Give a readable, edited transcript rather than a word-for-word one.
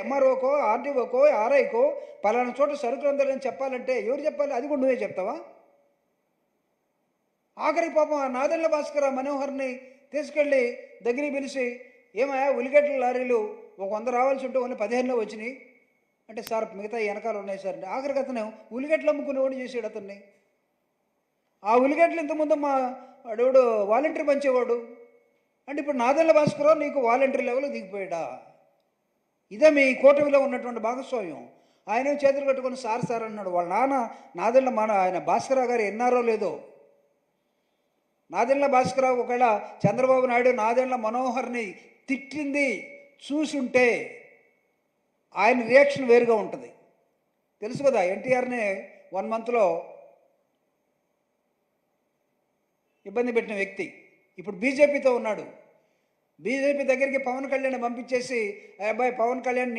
ఎంఆర్ఓకో, ఆర్డీఓకో, ఆర్ఐకో పలానా చోట సరుకులు అందరని చెప్పాలంటే ఎవరు చెప్పాలి? అది కూడా నువ్వే చెప్తావా? ఆఖరికి పాపం ఆ నాదెండ్ల భాస్కర్ మనోహర్ని తీసుకెళ్ళి దగ్గరికి పిలిచి, ఏమయ్యా ఉల్లిగడ్డల లారీలు ఒక 100 రావాల్సి ఉంటే ఓన్లీ 15లో వచ్చినాయి అంటే, సార్ మిగతా వెనకాల ఉన్నాయి సార్ అంటే. ఆఖరికి అతను ఉల్లిగడ్డలు అమ్ముకునేవాడు చేసాడు అతన్ని. ఆ ఉల్లిగడ్డలు ఇంతకుముందు మా వాడెవడు వాలంటీర్ పంచేవాడు అంటే, ఇప్పుడు నాదెండ్ల భాస్కర్ నీకు వాలంటీర్ లెవెల్ దిగిపోయాడా? ఇదే మీ కూటమిలో ఉన్నటువంటి భాగస్వామ్యం. ఆయన చేతులు కట్టుకొని సార్ సార్ అన్నాడు. వాళ్ళ నాన్న నాదెండ్ల ఆయన భాస్కరరావు గారు ఎన్నారో లేదో. నాదెండ్ల భాస్కరరావు ఒకవేళ చంద్రబాబు నాయుడు నాదెండ్ల మనోహర్ని తిట్టింది చూసుంటే ఆయన రియాక్షన్ వేరుగా ఉంటుంది. తెలుసు కదా, ఎన్టీఆర్ని 1 మంత్లో ఇబ్బంది పెట్టిన వ్యక్తి ఇప్పుడు బీజేపీతో ఉన్నాడు. బీజేపీ దగ్గరికి పవన్ కళ్యాణ్ పంపించేసి, అబ్బాయి పవన్ కళ్యాణ్